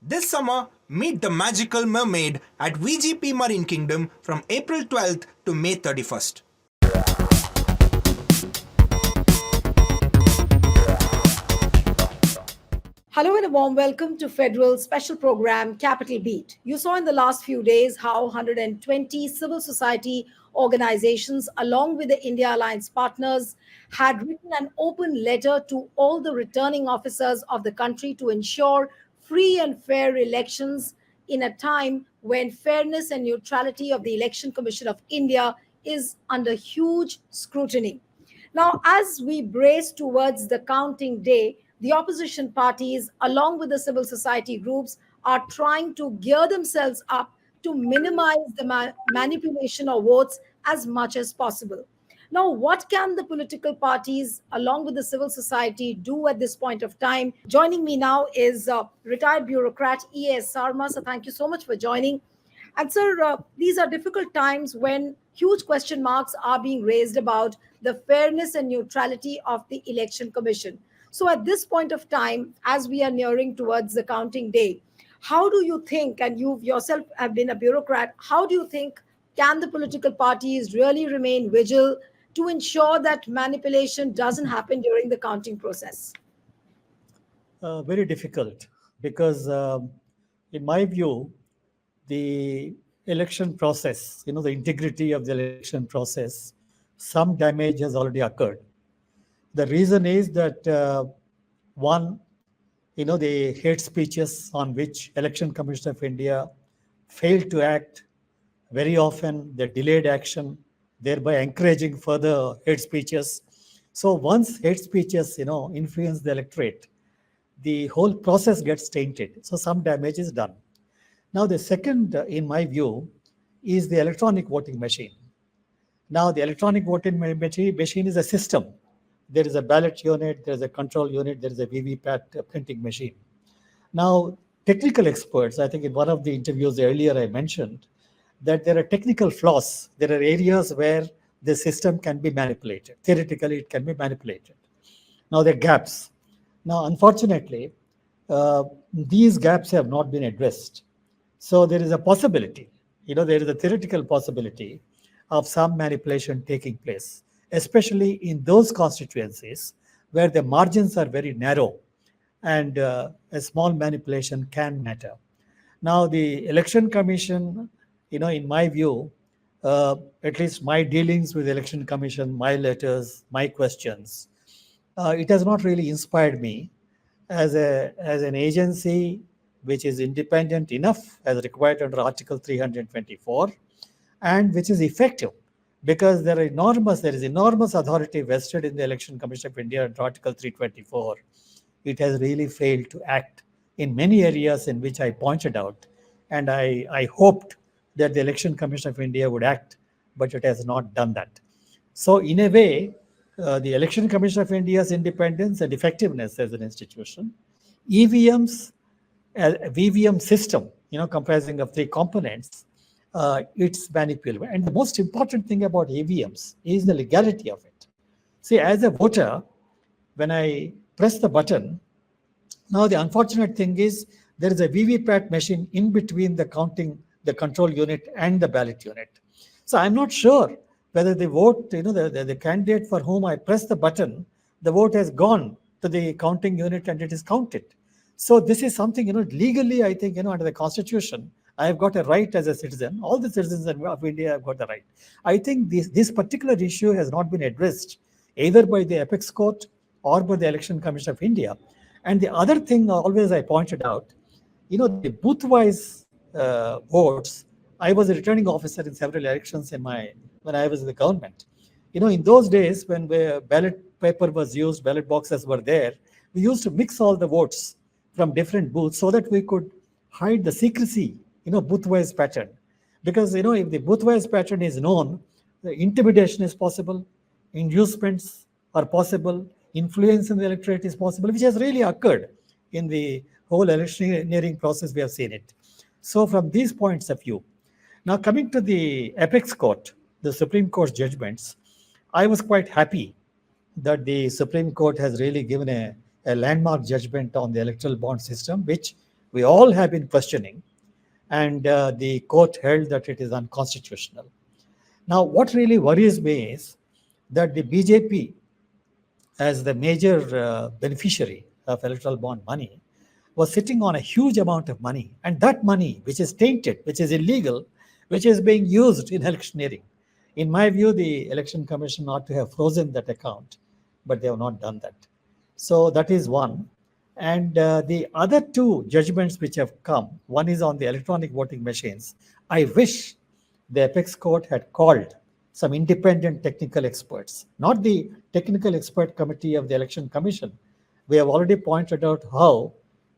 This summer, meet the magical mermaid at VGP Marine Kingdom from April 12th to May 31st. Hello and a warm welcome to Federal special program Capital Beat. You saw in the last few days how 120 civil society organizations along with the India Alliance partners had written an open letter to all the returning officers of the country to ensure free and fair elections in a time when fairness and neutrality of the Election Commission of India is under huge scrutiny. Now, as we brace towards the counting day, the opposition parties, along with the civil society groups, are trying to gear themselves up to minimize the manipulation of votes as much as possible. Now, what can the political parties, along with the civil society, do at this point of time? Joining me now is retired bureaucrat EAS Sarma. So, thank you so much for joining. And sir, these are difficult times when huge question marks are being raised about the fairness and neutrality of the Election Commission. So at this point of time, as we are nearing towards the counting day, how do you think, and you yourself have been a bureaucrat, how do you think can the political parties really remain vigilant to ensure that manipulation doesn't happen during the counting process? Very difficult because, in my view, the election process, the integrity of the election process, some damage has already occurred. The reason is that one, the hate speeches on which Election Commission of India failed to act, very often they delayed action, thereby encouraging further hate speeches. So once hate speeches, influence the electorate, the whole process gets tainted. So some damage is done. Now, the second, in my view, is the electronic voting machine. Now, the electronic voting machine is a system. There is a ballot unit, there is a control unit, there is a VVPAT printing machine. Now, technical experts, I think in one of the interviews earlier I mentioned that there are technical flaws. There are areas where the system can be manipulated. Theoretically, it can be manipulated. Now, there are gaps. Now, unfortunately, these gaps have not been addressed. So there is a possibility, there is a theoretical possibility of some manipulation taking place, especially in those constituencies where the margins are very narrow and a small manipulation can matter. Now, the Election Commission, in my view, at least my dealings with the Election Commission, my letters, my questions, it has not really inspired me as an agency which is independent enough as required under Article 324 and which is effective because there is enormous authority vested in the Election Commission of India under Article 324. It has really failed to act in many areas in which I pointed out, and I hoped that the Election Commission of India would act, but it has not done that. So in a way, the Election Commission of India's independence and effectiveness as an institution, EVMs, VVM system, comprising of three components, it's manipulable. And the most important thing about EVMs is the legality of it. See, as a voter, when I press the button, now the unfortunate thing is there is a VVPAT machine in between the counting, the control unit and the ballot unit. So I'm not sure whether the vote, the candidate for whom I press the button, the vote has gone to the counting unit and it is counted. So this is something, legally, I think, under the Constitution, I have got a right as a citizen. All the citizens of India have got the right. I think this particular issue has not been addressed either by the Apex Court or by the Election Commission of India. And the other thing always I pointed out, the booth-wise votes, I was a returning officer in several elections when I was in the government. In those days when the ballot paper was used, ballot boxes were there, we used to mix all the votes from different booths so that we could hide the secrecy, booth-wise pattern. Because, if the booth-wise pattern is known, the intimidation is possible, inducements are possible, influence in the electorate is possible, which has really occurred in the whole electioneering process. We have seen it. So from these points of view, now coming to the Apex Court, the Supreme Court's judgments, I was quite happy that the Supreme Court has really given a landmark judgment on the electoral bond system, which we all have been questioning, and the court held that it is unconstitutional. Now, what really worries me is that the BJP, as the major beneficiary of electoral bond money, was sitting on a huge amount of money. And that money, which is tainted, which is illegal, which is being used in electioneering. In my view, the Election Commission ought to have frozen that account, but they have not done that. So that is one. And the other two judgments which have come, one is on the electronic voting machines. I wish the apex court had called some independent technical experts, not the technical expert committee of the Election Commission. We have already pointed out how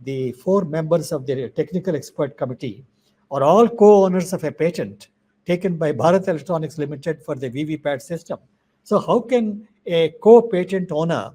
the 4 members of the technical expert committee are all co-owners of a patent taken by Bharat Electronics Limited for the VVPAT system. So how can a co-patent owner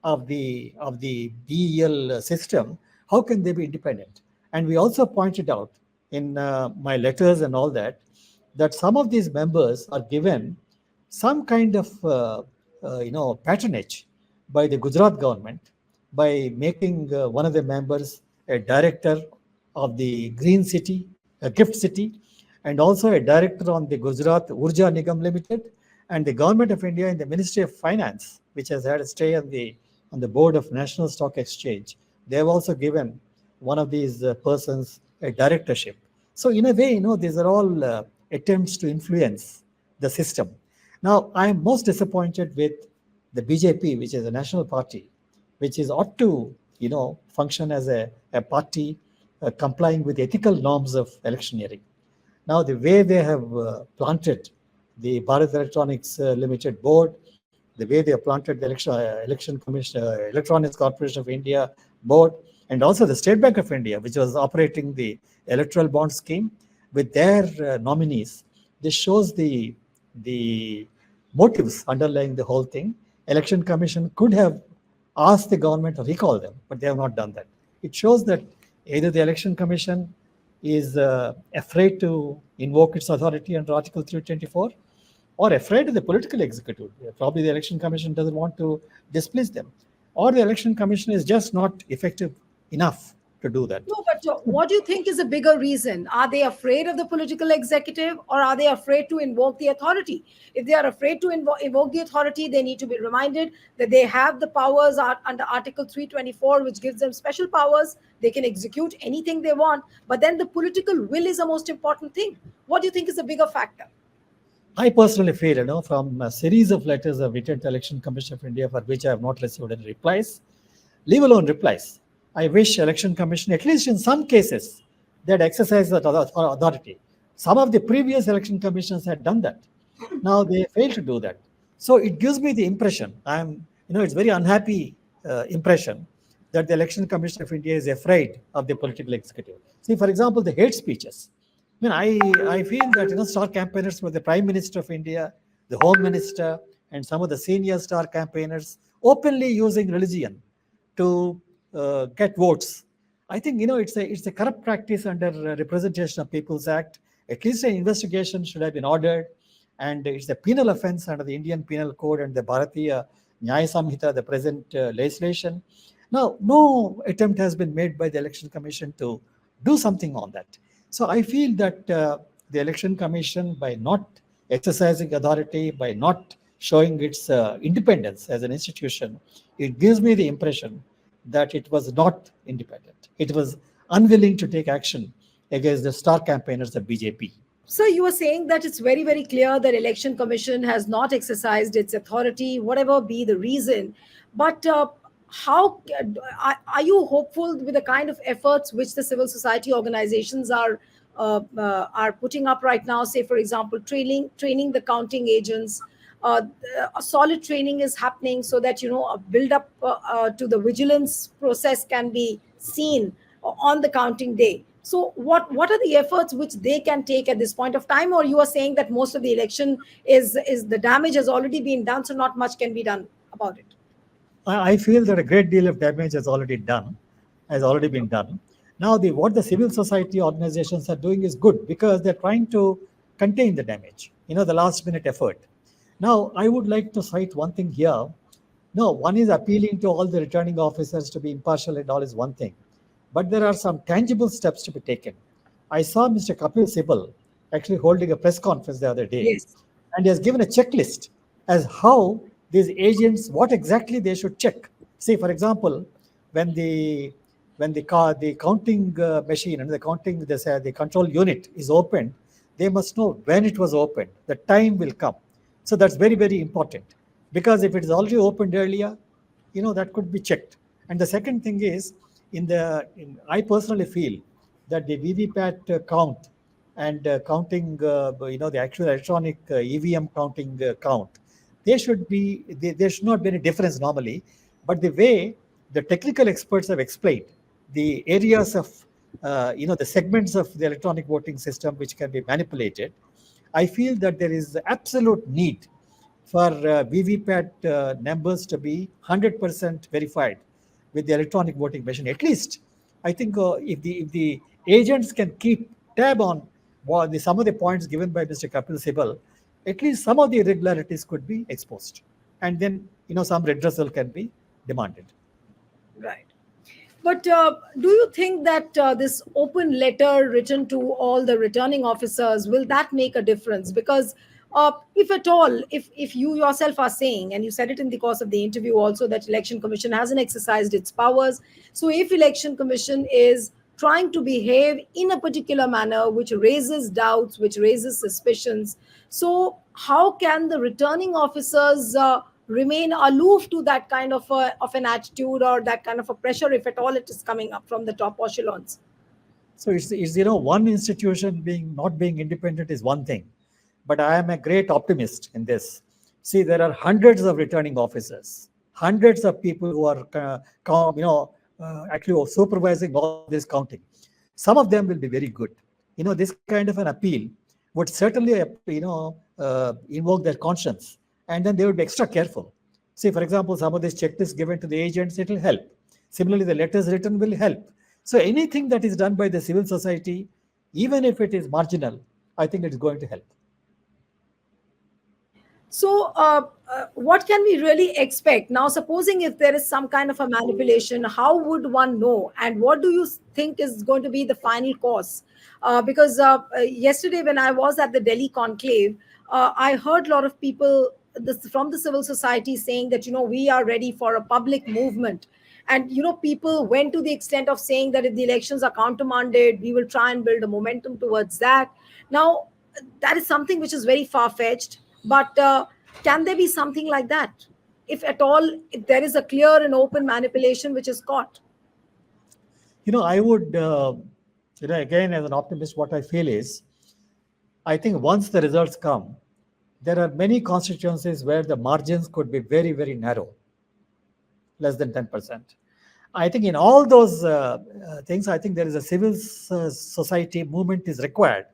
of the BEL system, how can they be independent? And we also pointed out in my letters and all that some of these members are given some kind of patronage by the Gujarat government by making one of the members a director of the Green City, a gift city, and also a director on the Gujarat Urja Nigam Limited, and the government of India in the Ministry of Finance, which has had a stay on the board of National Stock Exchange. They have also given one of these persons a directorship. So in a way, these are all attempts to influence the system. Now, I am most disappointed with the BJP, which is a national party, which is ought to, function as a party complying with ethical norms of electioneering. Now, the way they have planted the Bharat Electronics Limited Board, the way they have planted the Election Commission, Electronics Corporation of India Board, and also the State Bank of India, which was operating the electoral bond scheme with their nominees, this shows the motives underlying the whole thing. Election Commission could have asked the government to recall them, but they have not done that. It shows that either the Election Commission is afraid to invoke its authority under Article 324 or afraid of the political executive. Probably the Election Commission doesn't want to displease them, or the Election Commission is just not effective enough to do that. No, but what do you think is a bigger reason? Are they afraid of the political executive, or are they afraid to invoke the authority? If they are afraid to invoke the authority, they need to be reminded that they have the powers under Article 324, which gives them special powers. They can execute anything they want, but then the political will is the most important thing. What do you think is a bigger factor? I personally feel, from a series of letters I've written to Election Commission of India, for which I have not received any replies, leave alone replies. I wish Election Commission, at least in some cases, that exercise that authority. Some of the previous election commissions had done that. Now they failed to do that. So it gives me the impression, it's very unhappy impression that the Election Commission of India is afraid of the political executive. See, for example, the hate speeches. I feel that star campaigners were the Prime Minister of India, the Home Minister, and some of the senior star campaigners openly using religion to get votes. I think it's a corrupt practice under Representation of People's Act. At least an investigation should have been ordered, and it's a penal offense under the Indian Penal Code and the Bharatiya Nyaya Samhita, the present legislation. Now, no attempt has been made by the Election Commission to do something on that. So I feel that the Election Commission, by not exercising authority, by not showing its independence as an institution, it gives me the impression that it was not independent. It was unwilling to take action against the star campaigners of BJP. So you were saying that it's very, very clear that Election Commission has not exercised its authority, whatever be the reason. But how are you hopeful with the kind of efforts which the civil society organizations are putting up right now? Say, for example, training the counting agents. A solid training is happening so that a build up to the vigilance process can be seen on the counting day. So what are the efforts which they can take at this point of time? Or you are saying that most of the election is the damage has already been done, so not much can be done about it? I feel that a great deal of damage has already been done. Now, what the civil society organizations are doing is good, because they're trying to contain the damage, the last minute effort. Now, I would like to cite one thing here. No, one is appealing to all the returning officers to be impartial and all is one thing. but there are some tangible steps to be taken. I saw Mr. Kapil Sibal actually holding a press conference the other day, Yes. and he has given a checklist as how these agents, what exactly they should check. See, for example, when the counting machine and the control unit is opened, they must know when it was opened. The time will come. So that's very, very important, because if it is already opened earlier, that could be checked. And the second thing is, I personally feel that the VVPAT count and counting, the actual electronic EVM counting count, there should not be any difference normally. But the way the technical experts have explained the areas of, the segments of the electronic voting system which can be manipulated, I feel that there is absolute need for VVPAT numbers to be 100% verified with the electronic voting machine. At least, I think if the agents can keep tab on some of the points given by Mr. Kapil Sibal, at least some of the irregularities could be exposed, and then some redressal can be demanded. Right. But do you think that this open letter written to all the returning officers, will that make a difference? Because if at all, if you yourself are saying, and you said it in the course of the interview also, that election commission hasn't exercised its powers. So if election commission is trying to behave in a particular manner which raises doubts, which raises suspicions, so how can the returning officers remain aloof to that kind of an attitude, or that kind of a pressure, if at all it is coming up from the top echelons? So it's one institution not being independent is one thing, but I am a great optimist in this. See, there are hundreds of returning officers, hundreds of people who are actually supervising all this counting. Some of them will be very good. This kind of an appeal would certainly invoke their conscience, and then they would be extra careful. See, for example, some of these checklists given to the agents, it will help. Similarly, the letters written will help. So anything that is done by the civil society, even if it is marginal, I think it is going to help. So, what can we really expect now? Supposing if there is some kind of a manipulation, how would one know? And what do you think is going to be the final course? Because yesterday, when I was at the Delhi conclave, I heard a lot of people from the civil society saying that, we are ready for a public movement. And, people went to the extent of saying that if the elections are countermanded, we will try and build a momentum towards that. Now, that is something which is very far-fetched. But can there be something like that? If at all, if there is a clear and open manipulation which is caught? I would, again, as an optimist, what I feel is, I think once the results come, there are many constituencies where the margins could be very, very narrow, less than 10%. I think in all those things, I think there is a civil society movement is required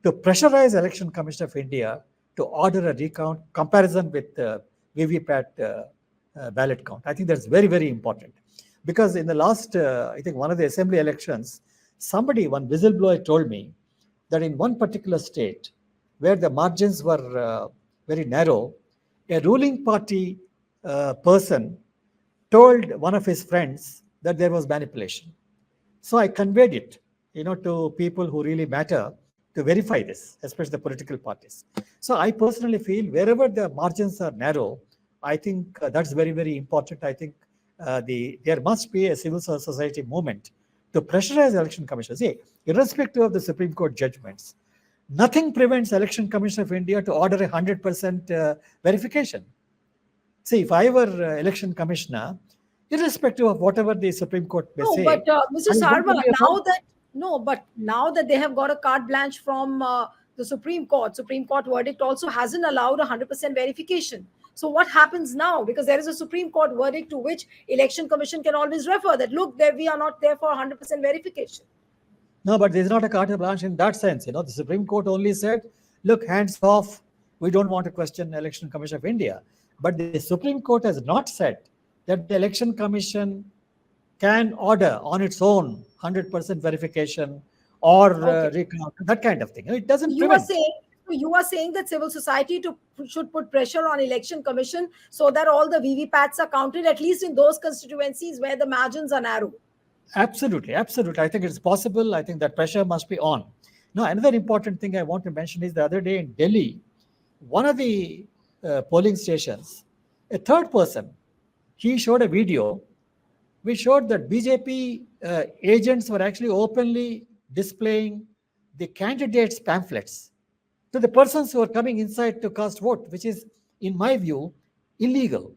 to pressurize Election Commission of India to order a recount comparison with VVPAT ballot count. I think that's very, very important, because in the last, I think one of the assembly elections, one whistleblower told me that in one particular state where the margins were very narrow, a ruling party person told one of his friends that there was manipulation. So I conveyed it, to people who really matter, to verify this, especially the political parties. So I personally feel wherever the margins are narrow, I think that's very, very important. I think there must be a civil society movement to pressurize election commissioners. See, irrespective of the Supreme Court judgments, nothing prevents Election Commission of India to order 100% verification. See, if I were election commissioner, irrespective of whatever the Supreme Court may say. But Mr. Sarma, now that they have got a carte blanche from the Supreme Court verdict also hasn't allowed 100% verification. So what happens now? Because there is a Supreme Court verdict to which Election Commission can always refer that, look, we are not there for 100% verification. No, but there's not a carte blanche in that sense. The Supreme Court only said, look, hands off. We don't want to question Election Commission of India. But the Supreme Court has not said that the Election Commission can order on its own 100% verification or recount, that kind of thing. It doesn't prevent. You are saying that civil society should put pressure on Election Commission so that all the VVPATs are counted, at least in those constituencies where the margins are narrow. Absolutely, absolutely. I think it's possible. I think that pressure must be on. Now, another important thing I want to mention is the other day in Delhi, one of the polling stations, a third person, he showed a video which showed that BJP agents were actually openly displaying the candidates' pamphlets to the persons who are coming inside to cast vote, which is, in my view, illegal.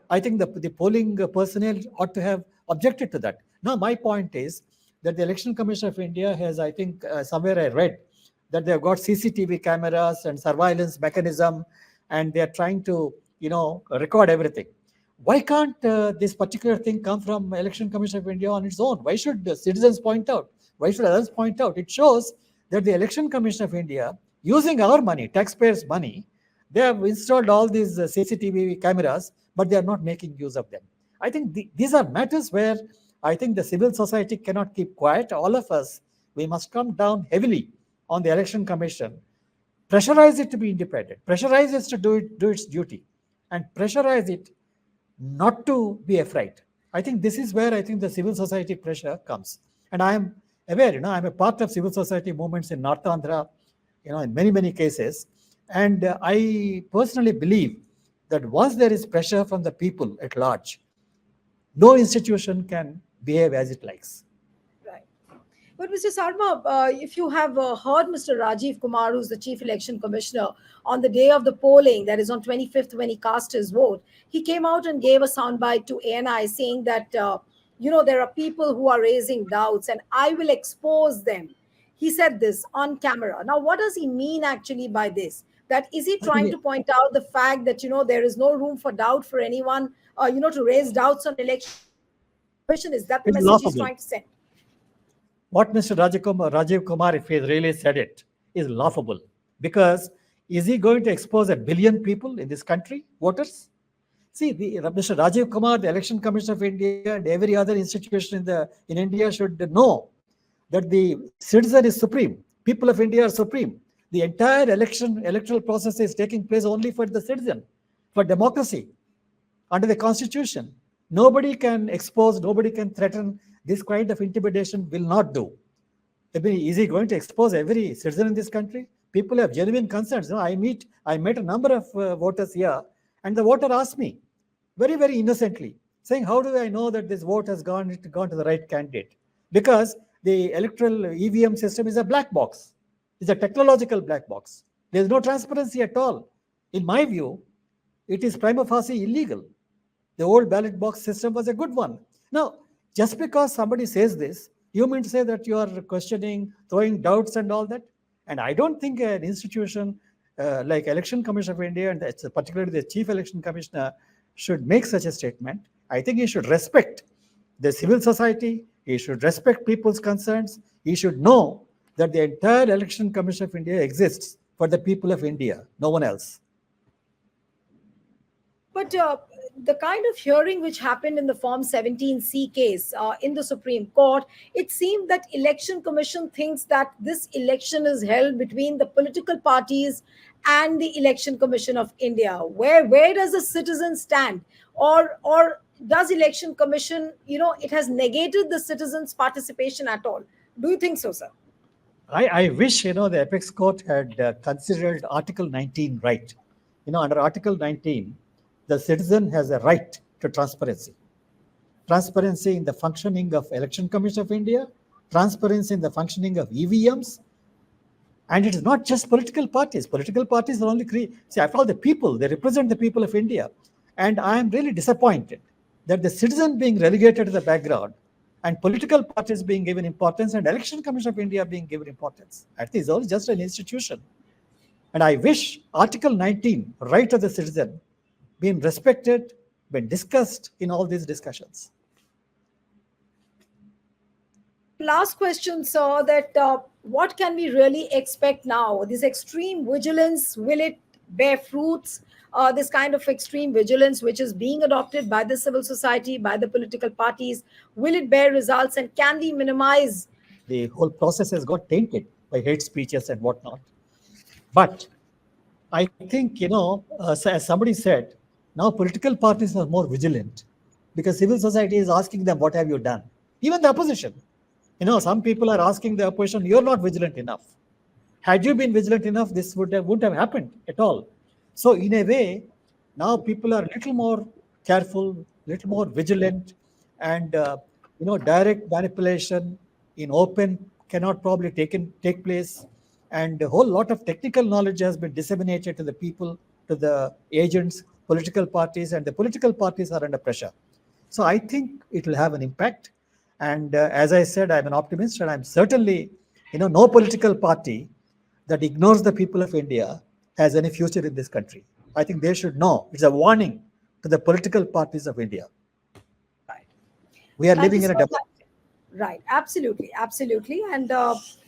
I think the polling personnel ought to have objected to that. Now, my point is that the Election Commission of India has, I think, somewhere I read that they've got CCTV cameras and surveillance mechanism, and they're trying to, record everything. Why can't this particular thing come from Election Commission of India on its own? Why should the citizens point out? Why should others point out? It shows that the Election Commission of India, using our money, taxpayers' money, they have installed all these CCTV cameras, but they are not making use of them. I think these are matters where I think the civil society cannot keep quiet. All of us, we must come down heavily on the Election Commission, pressurize it to be independent, pressurize it to do its duty, and pressurize it not to be afraid. I think this is where I think the civil society pressure comes. And I am aware, I'm a part of civil society movements in North Andhra, in many, many cases. And I personally believe that once there is pressure from the people at large, no institution can behave as it likes. Right. But Mr. Sarma, if you have heard Mr. Rajiv Kumar, who's the Chief Election Commissioner, on the day of the polling, that is on 25th, when he cast his vote, he came out and gave a soundbite to ANI saying that, there are people who are raising doubts and I will expose them. He said this on camera. Now, what does he mean actually by this? That is he trying to point out the fact that, there is no room for doubt for anyone, to raise doubts on election? Is that the It's message laughable. he's trying to send? What Mr. Rajiv Kumar, if he really said it, is laughable. Because is he going to expose 1 billion people in this country, voters? See, Mr. Rajiv Kumar, the Election Commission of India, and every other institution in India should know that the citizen is supreme. People of India are supreme. The entire electoral process is taking place only for the citizen, for democracy, under the Constitution. Nobody can expose, nobody can threaten. This kind of intimidation will not do. I mean, is he going to expose every citizen in this country? People have genuine concerns. I met a number of voters here, and the voter asked me very, very innocently, saying, how do I know that this vote has gone to the right candidate? Because the electoral EVM system is a black box. It's a technological black box. There's no transparency at all. In my view, it is prima facie illegal. The old ballot box system was a good one. Now, just because somebody says this, you mean to say that you are questioning, throwing doubts and all that? And I don't think an institution like Election Commission of India, and particularly the Chief Election Commissioner, should make such a statement. I think he should respect the civil society. He should respect people's concerns. He should know that the entire Election Commission of India exists for the people of India, no one else. But the kind of hearing which happened in the Form 17C case in the Supreme Court, it seemed that Election Commission thinks that this election is held between the political parties and the Election Commission of India. Where does the citizen stand? Or does Election Commission, it has negated the citizens' participation at all? Do you think so, sir? I wish, the Apex Court had considered Article 19 right. Under Article 19, the citizen has a right to transparency. Transparency in the functioning of Election Commission of India, transparency in the functioning of EVMs. And it is not just political parties. Political parties are only see, after all, the people, they represent the people of India. And I am really disappointed that the citizen being relegated to the background and political parties being given importance and Election Commission of India being given importance. I think it's only just an institution. And I wish Article 19, right of the citizen, been respected, been discussed in all these discussions. Last question, sir, that what can we really expect now? This extreme vigilance, will it bear fruits? This kind of extreme vigilance, which is being adopted by the civil society, by the political parties, will it bear results, and can we minimize? The whole process has got tainted by hate speeches and whatnot. But I think, as somebody said, now political parties are more vigilant because civil society is asking them, what have you done? Even the opposition. Some people are asking the opposition, you're not vigilant enough. Had you been vigilant enough, this wouldn't have happened at all. So in a way, now people are a little more careful, little more vigilant, and direct manipulation in open cannot probably take place, and a whole lot of technical knowledge has been disseminated to the people, to the agents, political parties, and the political parties are under pressure. So I think it will have an impact. And as I said, I'm an optimist, and I'm certainly, no political party that ignores the people of India has any future in this country. I think they should know. It's a warning to the political parties of India. Right. We are Thank living you in a so much. Right, absolutely, absolutely. And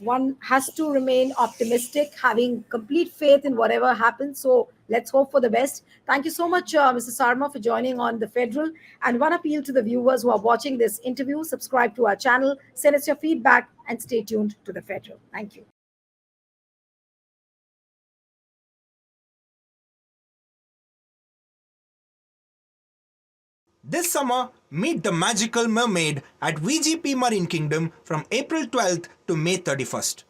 one has to remain optimistic, having complete faith in whatever happens. So let's hope for the best. Thank you so much, Mr. Sarma, for joining on The Federal. And one appeal to the viewers who are watching this interview: subscribe to our channel, send us your feedback, and stay tuned to The Federal. Thank you. This summer, meet the magical mermaid at VGP Marine Kingdom from April 12th to May 31st.